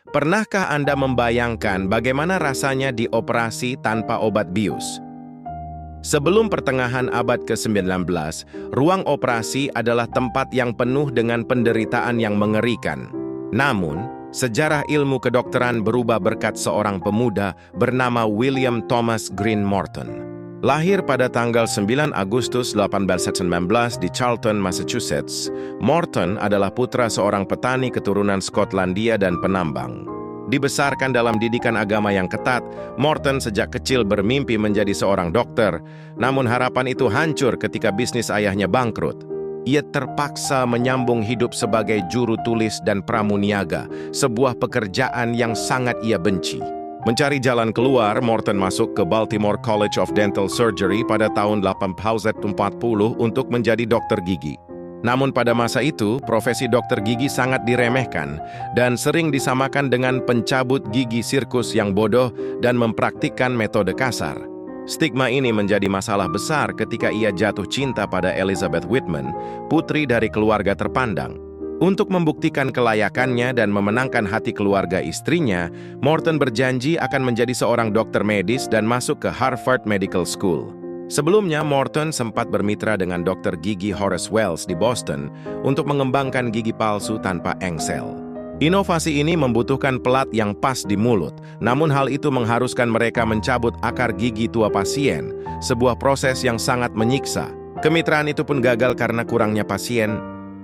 Pernahkah Anda membayangkan bagaimana rasanya dioperasi tanpa obat bius? Sebelum pertengahan abad ke-19, ruang operasi adalah tempat yang penuh dengan penderitaan yang mengerikan. Namun, sejarah ilmu kedokteran berubah berkat seorang pemuda bernama William Thomas Green Morton. Lahir pada tanggal 9 Agustus 1819 di Charlton, Massachusetts, Morton adalah putra seorang petani keturunan Skotlandia dan penambang. Dibesarkan dalam didikan agama yang ketat, Morton sejak kecil bermimpi menjadi seorang dokter, namun harapan itu hancur ketika bisnis ayahnya bangkrut. Ia terpaksa menyambung hidup sebagai juru tulis dan pramuniaga, sebuah pekerjaan yang sangat ia benci. Mencari jalan keluar, Morton masuk ke Baltimore College of Dental Surgery pada tahun 1840 untuk menjadi dokter gigi. Namun pada masa itu, profesi dokter gigi sangat diremehkan dan sering disamakan dengan pencabut gigi sirkus yang bodoh dan mempraktikkan metode kasar. Stigma ini menjadi masalah besar ketika ia jatuh cinta pada Elizabeth Whitman, putri dari keluarga terpandang. Untuk membuktikan kelayakannya dan memenangkan hati keluarga istrinya, Morton berjanji akan menjadi seorang dokter medis dan masuk ke Harvard Medical School. Sebelumnya, Morton sempat bermitra dengan dokter gigi Horace Wells di Boston untuk mengembangkan gigi palsu tanpa engsel. Inovasi ini membutuhkan pelat yang pas di mulut, namun hal itu mengharuskan mereka mencabut akar gigi tua pasien, sebuah proses yang sangat menyiksa. Kemitraan itu pun gagal karena kurangnya pasien.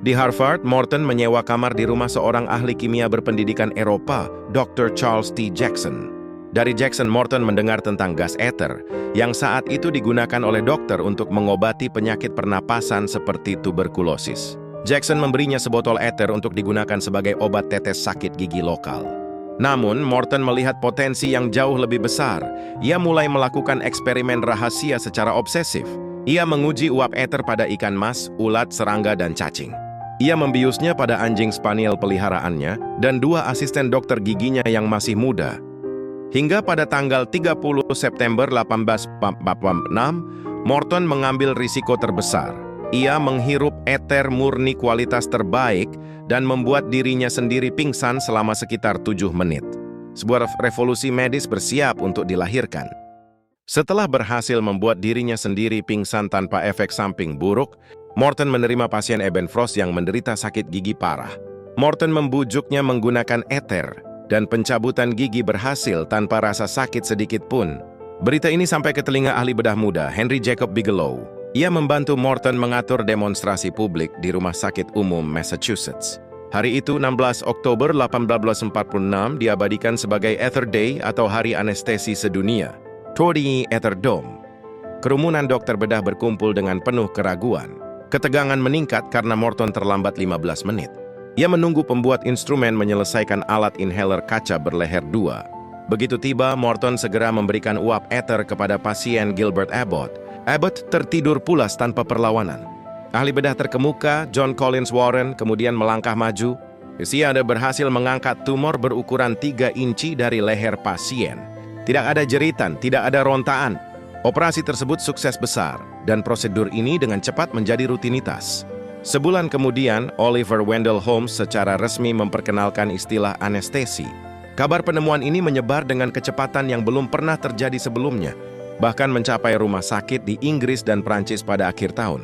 Di Harvard, Morton menyewa kamar di rumah seorang ahli kimia berpendidikan Eropa, Dr. Charles T. Jackson. Dari Jackson, Morton mendengar tentang gas ether, yang saat itu digunakan oleh dokter untuk mengobati penyakit pernapasan seperti tuberkulosis. Jackson memberinya sebotol ether untuk digunakan sebagai obat tetes sakit gigi lokal. Namun, Morton melihat potensi yang jauh lebih besar. Ia mulai melakukan eksperimen rahasia secara obsesif. Ia menguji uap ether pada ikan mas, ulat, serangga, dan cacing. Ia membiusnya pada anjing spaniel peliharaannya dan 2 asisten dokter giginya yang masih muda. Hingga pada tanggal 30 September 1846, Morton mengambil risiko terbesar. Ia menghirup ether murni kualitas terbaik dan membuat dirinya sendiri pingsan selama sekitar 7 menit. Sebuah revolusi medis bersiap untuk dilahirkan. Setelah berhasil membuat dirinya sendiri pingsan tanpa efek samping buruk, Morton menerima pasien Eben Frost yang menderita sakit gigi parah. Morton membujuknya menggunakan ether, dan pencabutan gigi berhasil tanpa rasa sakit sedikit pun. Berita ini sampai ke telinga ahli bedah muda, Henry Jacob Bigelow. Ia membantu Morton mengatur demonstrasi publik di Rumah Sakit Umum Massachusetts. Hari itu, 16 Oktober 1846, diabadikan sebagai Ether Day atau Hari Anestesi Sedunia, Tourney Ether Dome. Kerumunan dokter bedah berkumpul dengan penuh keraguan. Ketegangan meningkat karena Morton terlambat 15 menit. Ia menunggu pembuat instrumen menyelesaikan alat inhaler kaca berleher 2. Begitu tiba, Morton segera memberikan uap ether kepada pasien Gilbert Abbott. Abbott tertidur pulas tanpa perlawanan. Ahli bedah terkemuka, John Collins Warren, kemudian melangkah maju. Ia berhasil mengangkat tumor berukuran 3 inci dari leher pasien. Tidak ada jeritan, tidak ada rontaan. Operasi tersebut sukses besar, dan prosedur ini dengan cepat menjadi rutinitas. Sebulan kemudian, Oliver Wendell Holmes secara resmi memperkenalkan istilah anestesi. Kabar penemuan ini menyebar dengan kecepatan yang belum pernah terjadi sebelumnya, bahkan mencapai rumah sakit di Inggris dan Prancis pada akhir tahun.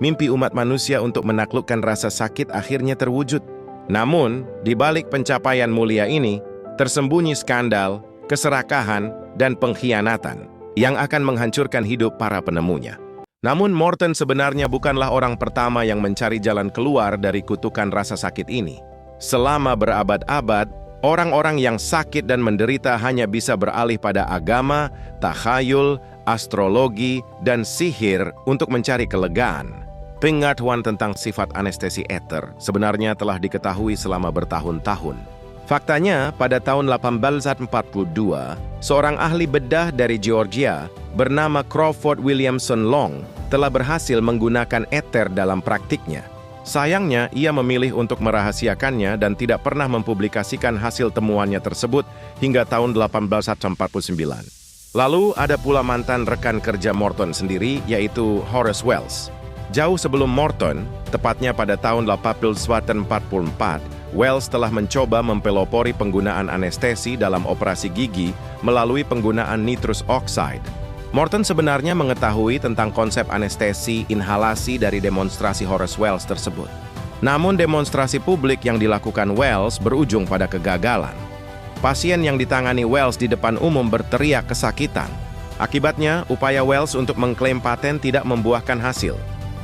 Mimpi umat manusia untuk menaklukkan rasa sakit akhirnya terwujud. Namun, di balik pencapaian mulia ini, tersembunyi skandal, keserakahan, dan pengkhianatan yang akan menghancurkan hidup para penemunya. Namun Morton sebenarnya bukanlah orang pertama yang mencari jalan keluar dari kutukan rasa sakit ini. Selama berabad-abad, orang-orang yang sakit dan menderita hanya bisa beralih pada agama, takhayul, astrologi, dan sihir untuk mencari kelegaan. Pengetahuan tentang sifat anestesi ether sebenarnya telah diketahui selama bertahun-tahun. Faktanya, pada tahun 1842, seorang ahli bedah dari Georgia bernama Crawford Williamson Long telah berhasil menggunakan ether dalam praktiknya. Sayangnya, ia memilih untuk merahasiakannya dan tidak pernah mempublikasikan hasil temuannya tersebut hingga tahun 1849. Lalu ada pula mantan rekan kerja Morton sendiri, yaitu Horace Wells. Jauh sebelum Morton, tepatnya pada tahun 1844, Wells telah mencoba mempelopori penggunaan anestesi dalam operasi gigi melalui penggunaan nitrous oxide. Morton sebenarnya mengetahui tentang konsep anestesi inhalasi dari demonstrasi Horace Wells tersebut. Namun demonstrasi publik yang dilakukan Wells berujung pada kegagalan. Pasien yang ditangani Wells di depan umum berteriak kesakitan. Akibatnya, upaya Wells untuk mengklaim paten tidak membuahkan hasil,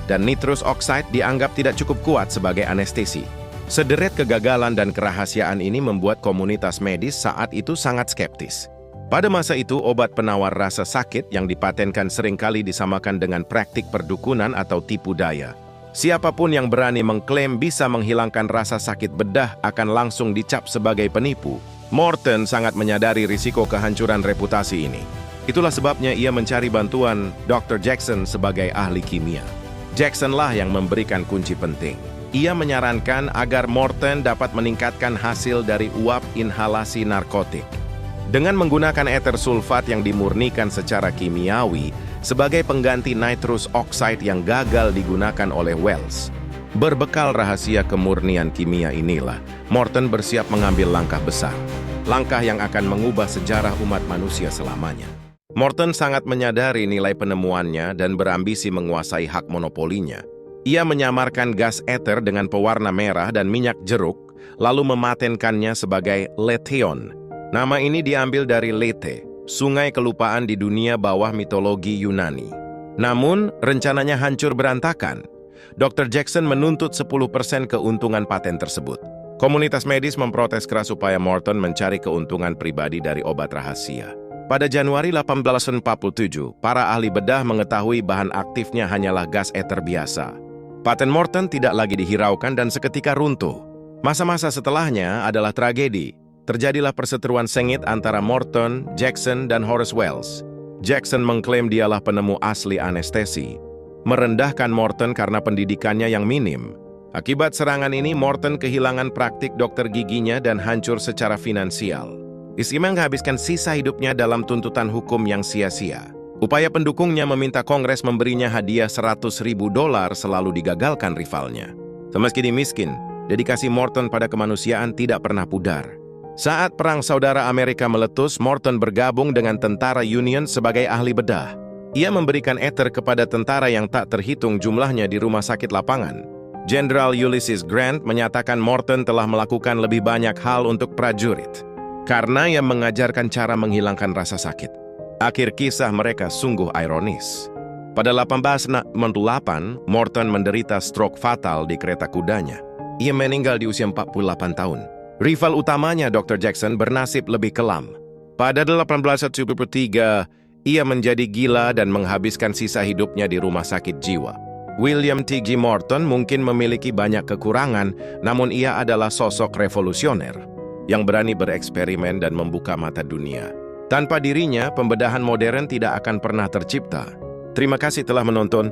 dan nitrous oxide dianggap tidak cukup kuat sebagai anestesi. Sederet kegagalan dan kerahasiaan ini membuat komunitas medis saat itu sangat skeptis. Pada masa itu, obat penawar rasa sakit yang dipatenkan seringkali disamakan dengan praktik perdukunan atau tipu daya. Siapapun yang berani mengklaim bisa menghilangkan rasa sakit bedah akan langsung dicap sebagai penipu. Morton sangat menyadari risiko kehancuran reputasi ini. Itulah sebabnya ia mencari bantuan Dr. Jackson sebagai ahli kimia. Jacksonlah yang memberikan kunci penting. Ia menyarankan agar Morton dapat meningkatkan hasil dari uap inhalasi narkotik dengan menggunakan ether sulfat yang dimurnikan secara kimiawi sebagai pengganti nitrous oxide yang gagal digunakan oleh Wells. Berbekal rahasia kemurnian kimia inilah, Morton bersiap mengambil langkah besar, langkah yang akan mengubah sejarah umat manusia selamanya. Morton sangat menyadari nilai penemuannya dan berambisi menguasai hak monopolinya. Ia menyamarkan gas ether dengan pewarna merah dan minyak jeruk, lalu mematenkannya sebagai Letheon. Nama ini diambil dari Lethe, sungai kelupaan di dunia bawah mitologi Yunani. Namun, rencananya hancur berantakan. Dr. Jackson menuntut 10% keuntungan paten tersebut. Komunitas medis memprotes keras upaya Morton mencari keuntungan pribadi dari obat rahasia. Pada Januari 1847, para ahli bedah mengetahui bahan aktifnya hanyalah gas ether biasa. Paten Morton tidak lagi dihiraukan dan seketika runtuh. Masa-masa setelahnya adalah tragedi. Terjadilah perseteruan sengit antara Morton, Jackson, dan Horace Wells. Jackson mengklaim dialah penemu asli anestesi, merendahkan Morton karena pendidikannya yang minim. Akibat serangan ini, Morton kehilangan praktik dokter giginya dan hancur secara finansial. Ia menghabiskan sisa hidupnya dalam tuntutan hukum yang sia-sia. Upaya pendukungnya meminta Kongres memberinya hadiah $100.000 selalu digagalkan rivalnya. Meski miskin, dedikasi Morton pada kemanusiaan tidak pernah pudar. Saat Perang Saudara Amerika meletus, Morton bergabung dengan tentara Union sebagai ahli bedah. Ia memberikan ether kepada tentara yang tak terhitung jumlahnya di rumah sakit lapangan. Jenderal Ulysses Grant menyatakan Morton telah melakukan lebih banyak hal untuk prajurit, karena ia mengajarkan cara menghilangkan rasa sakit. Akhir kisah mereka sungguh ironis. Pada 1868, Morton menderita stroke fatal di kereta kudanya. Ia meninggal di usia 48 tahun. Rival utamanya, Dr. Jackson, bernasib lebih kelam. Pada 1873, ia menjadi gila dan menghabiskan sisa hidupnya di rumah sakit jiwa. William T.G. Morton mungkin memiliki banyak kekurangan, namun ia adalah sosok revolusioner yang berani bereksperimen dan membuka mata dunia. Tanpa dirinya, pembedahan modern tidak akan pernah tercipta. Terima kasih telah menonton.